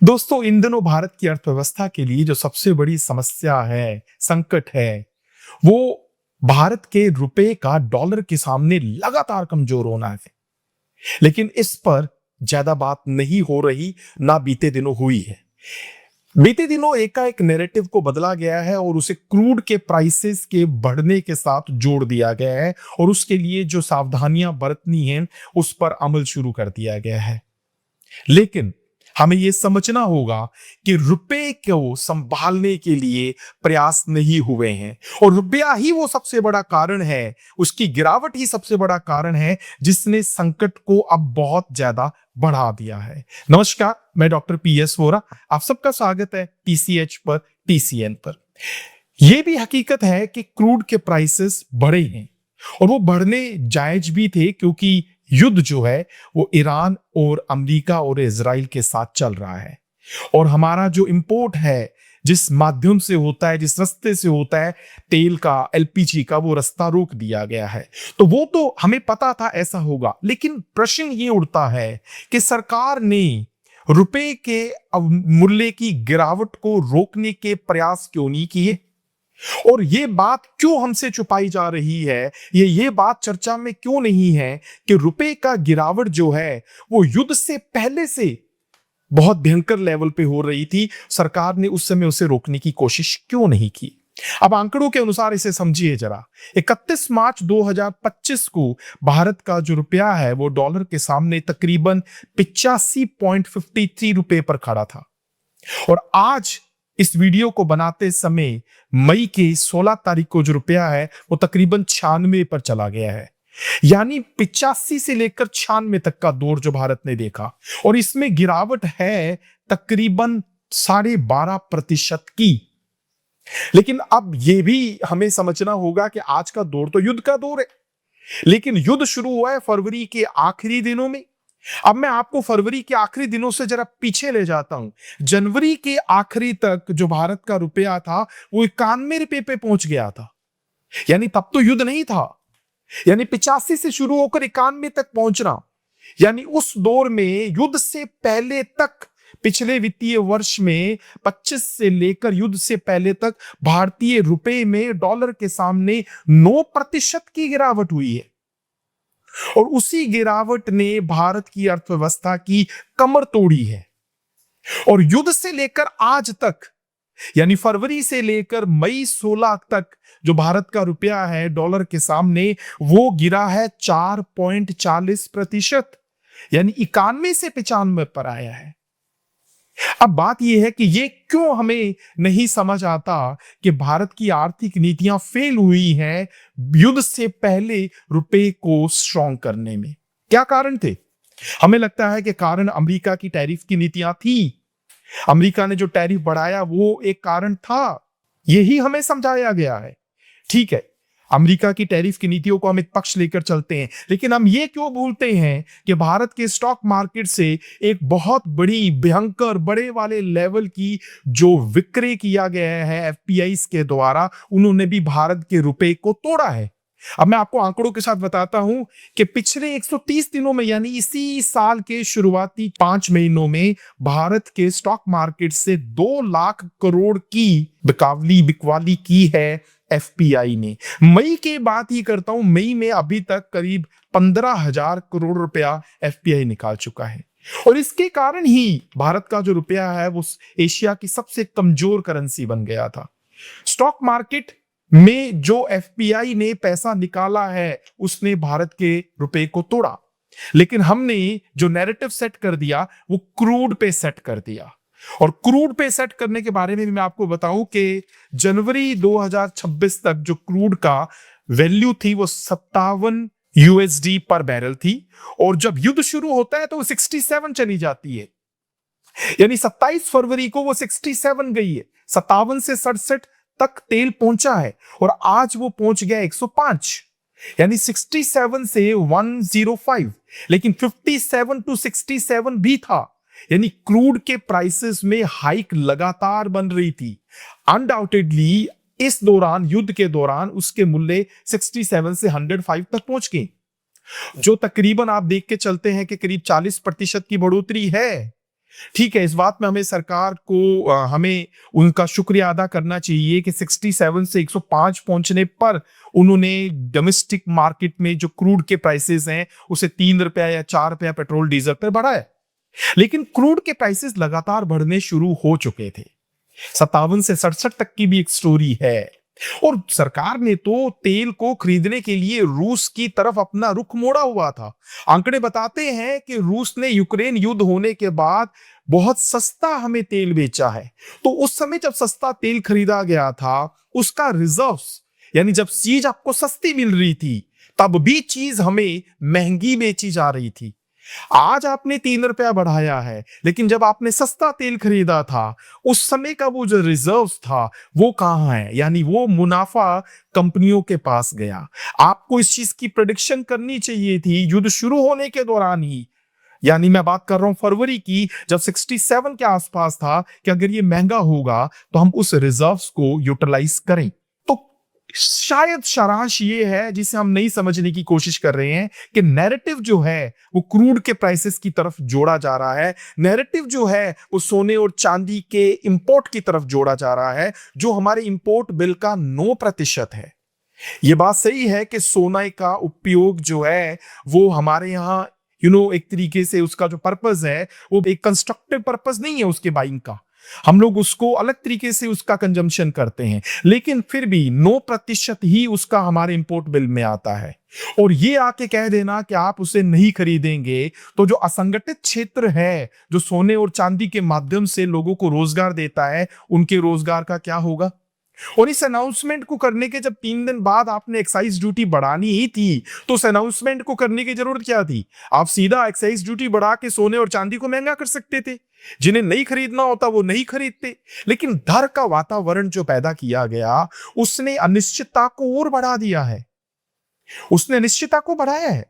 दोस्तों, इन दिनों भारत की अर्थव्यवस्था के लिए जो सबसे बड़ी समस्या है, संकट है, वो भारत के रुपए का डॉलर के सामने लगातार कमजोर होना है। लेकिन इस पर ज्यादा बात नहीं हो रही, ना बीते दिनों हुई है। बीते दिनों एकाएक नैरेटिव को बदला गया है और उसे क्रूड के प्राइसेस के बढ़ने के साथ जोड़ दिया गया है और उसके लिए जो सावधानियां बरतनी हैं, उस पर अमल शुरू कर दिया गया है। लेकिन हमें यह समझना होगा कि रुपए को संभालने के लिए प्रयास नहीं हुए हैं और रुपया ही वो सबसे बड़ा कारण है, उसकी गिरावट ही सबसे बड़ा कारण है जिसने संकट को अब बहुत ज्यादा बढ़ा दिया है। नमस्कार, मैं डॉक्टर पीएस वोरा, आप सबका स्वागत है टीसीएच पर, टीसीएन पर। यह भी हकीकत है कि क्रूड के प्राइसेस बढ़े हैं और वो बढ़ने जायज भी थे, क्योंकि युद्ध जो है वो ईरान और अमेरिका और इजराइल के साथ चल रहा है और हमारा जो इंपोर्ट है, जिस माध्यम से होता है, जिस रास्ते से होता है तेल का, एलपीजी का, वो रास्ता रोक दिया गया है। तो वो तो हमें पता था ऐसा होगा, लेकिन प्रश्न ये उठता है कि सरकार ने रुपए के मूल्य की गिरावट को रोकने के प्रयास क्यों नहीं किए और ये बात क्यों हमसे छुपाई जा रही है, ये बात चर्चा में क्यों नहीं है कि रुपए का गिरावट जो है वो युद्ध से पहले से बहुत भयंकर लेवल पे हो रही थी। सरकार ने उस समय उसे रोकने की कोशिश क्यों नहीं की। अब आंकड़ों के अनुसार इसे समझिए जरा। 31 मार्च 2025 को भारत का जो रुपया है वो डॉलर के सामने तकरीबन 85.53 रुपए पर खड़ा था और आज इस वीडियो को बनाते समय मई के 16 तारीख को जो रुपया है वो तकरीबन 96 पर चला गया है। यानी 85 से लेकर 96 तक का दौर जो भारत ने देखा, और इसमें गिरावट है तकरीबन 12.5% की। लेकिन अब यह भी हमें समझना होगा कि आज का दौर तो युद्ध का दौर है, लेकिन युद्ध शुरू हुआ है फरवरी के आखिरी दिनों में। अब मैं आपको फरवरी के आखिरी दिनों से जरा पीछे ले जाता हूं। जनवरी के आखिरी तक जो भारत का रुपया था वो 91 रुपए पे पहुंच गया था, यानी तब तो युद्ध नहीं था। यानी 85 से शुरू होकर 91 तक पहुंचना, यानी उस दौर में युद्ध से पहले तक, पिछले वित्तीय वर्ष में 25 से लेकर युद्ध से पहले तक भारतीय रुपए में डॉलर के सामने 9% की गिरावट हुई है और उसी गिरावट ने भारत की अर्थव्यवस्था की कमर तोड़ी है। और युद्ध से लेकर आज तक, यानी फरवरी से लेकर मई 16 तक जो भारत का रुपया है डॉलर के सामने, वो गिरा है 4.40%, यानी 91 से 95 पर आया है। अब बात यह है कि ये क्यों हमें नहीं समझ आता कि भारत की आर्थिक नीतियां फेल हुई हैं युद्ध से पहले रुपए को स्ट्रॉन्ग करने में। क्या कारण थे? हमें लगता है कि कारण अमेरिका की टैरिफ की नीतियां थी। अमेरिका ने जो टैरिफ बढ़ाया वो एक कारण था, यही हमें समझाया गया है। ठीक है, अमेरिका की टैरिफ की नीतियों को हम एक पक्ष लेकर चलते हैं, लेकिन हम ये क्यों भूलते हैं कि भारत के स्टॉक मार्केट से एक बहुत बड़ी, भयंकर, बड़े वाले लेवल की जो विक्रय किया गया है एफपीआईज के द्वारा, उन्होंने भी भारत के रुपए को तोड़ा है। अब मैं आपको आंकड़ों के साथ बताता हूं कि पिछले 130 दिनों में, यानी इसी साल के शुरुआती 5 महीनों में, भारत के स्टॉक मार्केट से 2 लाख करोड़ की बिकवाली की है एफपीआई ने। मई के बात ही करता हूं, मई में अभी तक करीब 15,000 करोड़ रुपया एफपीआई निकाल चुका है और इसके कारण ही भारत का जो रुपया है वो एशिया की सबसे कमजोर करेंसी बन गया था। स्टॉक मार्केट में जो एफपीआई ने पैसा निकाला है उसने भारत के रुपए को तोड़ा, लेकिन हमने जो नैरेटिव सेट कर दिया वो क्रूड पे सेट कर दिया। और क्रूड पे सेट करने के बारे में मैं आपको बताऊं कि जनवरी 2026 तक जो क्रूड का वैल्यू थी वो 57 यूएसडी पर बैरल थी और जब युद्ध शुरू होता है तो वो 67 चली जाती है। यानी 27 फरवरी को वो 67 गई है, 57 से 67 तक तेल पहुंचा है और आज वो पहुंच गया 105, यानी 67 से 105, लेकिन 57 टू 67 भी था। यानी क्रूड के प्राइसेस में हाइक लगातार बन रही थी। अनडाउटेडली इस दौरान, युद्ध के दौरान, उसके मूल्य 67 से 105 तक पहुंच गए, जो तकरीबन आप देख के चलते हैं कि करीब 40% की बढ़ोतरी है। ठीक है, इस बात में हमें सरकार को हमें उनका शुक्रिया अदा करना चाहिए कि 67 से 105 पहुंचने पर उन्होंने डोमेस्टिक मार्केट में जो क्रूड के प्राइसेस हैं उसे 3 रुपया या 4 रुपया पेट्रोल डीजल पर बढ़ाया। लेकिन क्रूड के प्राइसेस लगातार बढ़ने शुरू हो चुके थे। 57 से 67 तक की भी एक स्टोरी है। और सरकार ने तो तेल को खरीदने के लिए रूस की तरफ अपना रुख मोड़ा हुआ था। आंकड़े बताते हैं कि रूस ने यूक्रेन युद्ध होने के बाद बहुत सस्ता हमें तेल बेचा है। तो उस समय जब सस्ता तेल खरीदा गया था, उसका रिजर्व्स यानी जब चीज आपको सस्ती मिल रही थी, तब भी चीज हमें महंगी बेची जा रही थी। आज आपने 3 रुपया बढ़ाया है, लेकिन जब आपने सस्ता तेल खरीदा था, उस समय का वो जो रिजर्व था वो कहां है? यानी वो मुनाफा कंपनियों के पास गया। आपको इस चीज की प्रेडिक्शन करनी चाहिए थी युद्ध शुरू होने के दौरान ही। यानी मैं बात कर रहा हूं फरवरी की, जब 67 के आसपास था कि अगर ये महंगा होगा तो हम उस रिजर्व्स को यूटिलाइज करें। तो शायद सारांश ये है जिसे हम नहीं समझने की कोशिश कर रहे हैं कि नैरेटिव जो है वो क्रूड के प्राइसेस की तरफ जोड़ा जा रहा है। नैरेटिव जो है वो सोने और चांदी के इंपोर्ट की तरफ जोड़ा जा रहा है, जो हमारे इंपोर्ट बिल का 9% है। ये बात सही है कि सोना का उपयोग जो है वो हमारे यहाँ एक तरीके से उसका जो पर्पस है वो एक कंस्ट्रक्टिव पर्पस नहीं है उसके बाइंग का। हम लोग उसको अलग तरीके से उसका कंजम्पशन करते हैं, लेकिन फिर भी 9% ही उसका हमारे इंपोर्ट बिल में आता है। और ये आके कह देना कि आप उसे नहीं खरीदेंगे, तो जो असंगठित क्षेत्र है जो सोने और चांदी के माध्यम से लोगों को रोजगार देता है, उनके रोजगार का क्या होगा? और इस अनाउंसमेंट को करने के जब 3 दिन बाद आपने एक्साइज ड्यूटी बढ़ानी ही थी, तो उस अनाउंसमेंट को करने की जरूरत क्या थी? आप सीधा एक्साइज ड्यूटी बढ़ा के सोने और चांदी को महंगा कर सकते थे। जिन्हें नहीं खरीदना होता वो नहीं खरीदते। लेकिन डर का वातावरण जो पैदा किया गया, उसने अनिश्चितता को और बढ़ा दिया है। उसने अनिश्चितता को बढ़ाया है।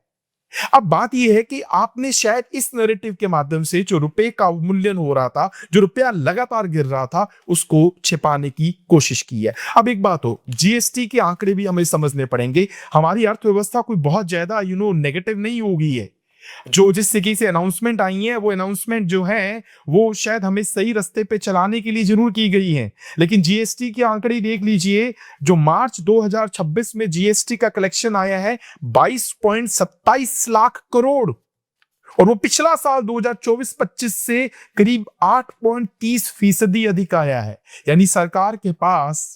अब बात यह है कि आपने शायद इस नैरेटिव के माध्यम से जो रुपए का अवमूल्यन हो रहा था, जो रुपया लगातार गिर रहा था, उसको छिपाने की कोशिश की है। अब एक बात हो, जीएसटी के आंकड़े भी हमें समझने पड़ेंगे। हमारी अर्थव्यवस्था कोई बहुत ज्यादा नेगेटिव नहीं हो गई है। जो जिस तरीके से अनाउंसमेंट आई है, वो अनाउंसमेंट जो है वो शायद हमें सही रास्ते पे चलाने के लिए जरूर की गई है। लेकिन जीएसटी के आंकड़े देख लीजिए, जो मार्च 2026 में जीएसटी का कलेक्शन आया है 22.27 लाख करोड़, और वो पिछला साल 2024-25 से करीब 8.30% अधिक आया है। यानी सरकार के पास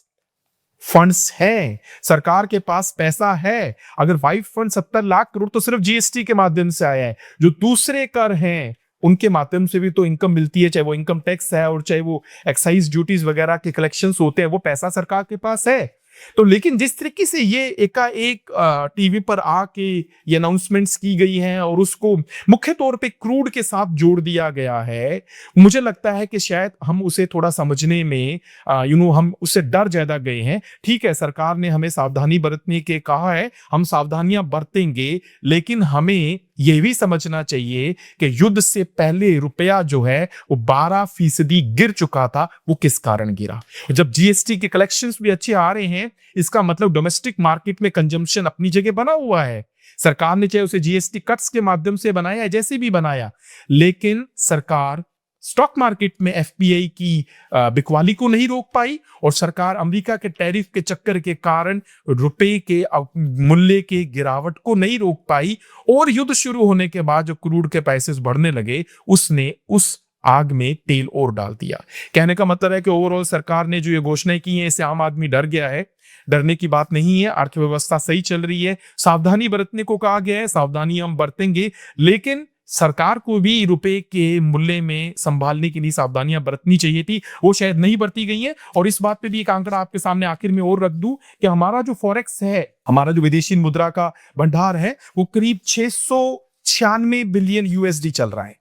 फंड्स है, सरकार के पास पैसा है। अगर 5.70 लाख करोड़ तो सिर्फ जीएसटी के माध्यम से आया है, जो दूसरे कर हैं उनके माध्यम से भी तो इनकम मिलती है, चाहे वो इनकम टैक्स है और चाहे वो एक्साइज ड्यूटीज वगैरह के कलेक्शंस होते हैं, वो पैसा सरकार के पास है। तो लेकिन जिस तरीके से ये एकाएक टीवी पर आके ये अनाउंसमेंट्स की गई हैं और उसको मुख्य तौर पे क्रूड के साथ जोड़ दिया गया है, मुझे लगता है कि शायद हम उसे थोड़ा समझने में हम उससे डर ज्यादा गए हैं। ठीक है, सरकार ने हमें सावधानी बरतने के कहा है, हम सावधानियां बरतेंगे, लेकिन हमें यह भी समझना चाहिए कि युद्ध से पहले रुपया जो है वो 12% गिर चुका था। वो किस कारण गिरा? जब जीएसटी के कलेक्शंस भी अच्छे आ रहे हैं, इसका मतलब डोमेस्टिक मार्केट में कंजम्पशन अपनी जगह बना हुआ है। सरकार ने चाहे उसे जीएसटी कट्स के माध्यम से बनाया, जैसे भी बनाया, लेकिन सरकार स्टॉक मार्केट में एफपीआई की बिकवाली को नहीं रोक पाई, और सरकार अमेरिका के टैरिफ के चक्कर के कारण रुपए के मूल्य के गिरावट को नहीं रोक पाई। और युद्ध शुरू होने के बाद जो क्रूड के प्राइसेस बढ़ने लगे, उसने उस आग में तेल और डाल दिया। कहने का मतलब है कि ओवरऑल सरकार ने जो ये घोषणाएं की हैं, इससे आम आदमी डर गया है। डरने की बात नहीं है, अर्थव्यवस्था सही चल रही है। सावधानी बरतने को कहा गया है, सावधानी हम बरतेंगे, लेकिन सरकार को भी रुपए के मूल्य में संभालने के लिए सावधानियां बरतनी चाहिए थी, वो शायद नहीं बरती गई हैं। और इस बात पे भी एक आंकड़ा आपके सामने आखिर में और रख दूं कि हमारा जो फॉरेक्स है, हमारा जो विदेशी मुद्रा का भंडार है, वो करीब 696 बिलियन यूएसडी चल रहा है।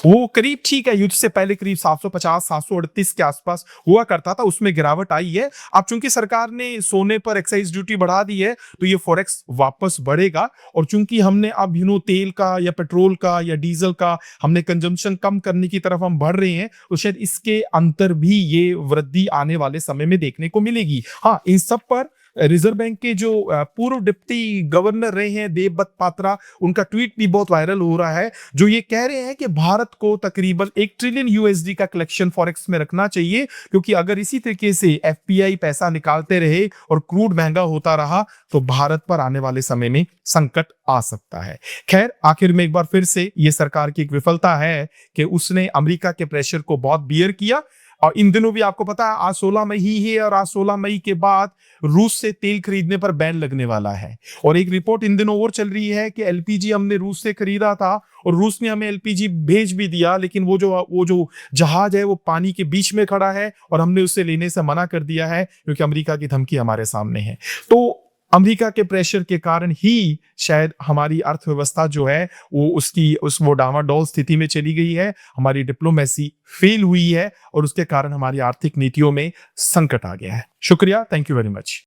वो करीब, ठीक है, युद्ध से पहले करीब 750 738 के आसपास हुआ करता था, उसमें गिरावट आई है। अब चूंकि सरकार ने सोने पर एक्साइज ड्यूटी बढ़ा दी है, तो ये फॉरेक्स वापस बढ़ेगा। और चूंकि हमने अब तेल का या पेट्रोल का या डीजल का हमने कंजम्पशन कम करने की तरफ हम बढ़ रहे हैं, तो शायद इसके अंतर भी ये वृद्धि आने वाले समय में देखने को मिलेगी। हाँ, इन सब पर रिजर्व बैंक के जो पूर्व डिप्टी गवर्नर रहे हैं देवव्रत पात्रा, उनका ट्वीट भी बहुत वायरल हो रहा है, जो ये कह रहे हैं कि भारत को तकरीबन 1 ट्रिलियन यूएसडी का कलेक्शन फॉरेक्स में रखना चाहिए, क्योंकि अगर इसी तरीके से एफपीआई पैसा निकालते रहे और क्रूड महंगा होता रहा तो भारत पर आने वाले समय में संकट आ सकता है। खैर, आखिर में एक बार फिर से ये सरकार की एक विफलता है कि उसने अमेरिका के प्रेशर को बहुत बियर किया। और इन दिनों भी आपको पता है आज 16 मई ही है, और आज 16 मई के बाद रूस से तेल खरीदने पर बैन लगने वाला है। और एक रिपोर्ट इन दिनों और चल रही है कि एलपीजी हमने रूस से खरीदा था और रूस ने हमें एलपीजी भेज भी दिया, लेकिन वो जो जहाज है वो पानी के बीच में खड़ा है और हमने उसे लेने से मना कर दिया है, क्योंकि अमेरिका की धमकी हमारे सामने है। तो अमेरिका के प्रेशर के कारण ही शायद हमारी अर्थव्यवस्था जो है वो डामाडोल स्थिति में चली गई है, हमारी डिप्लोमेसी फेल हुई है और उसके कारण हमारी आर्थिक नीतियों में संकट आ गया है। शुक्रिया, थैंक यू वेरी मच।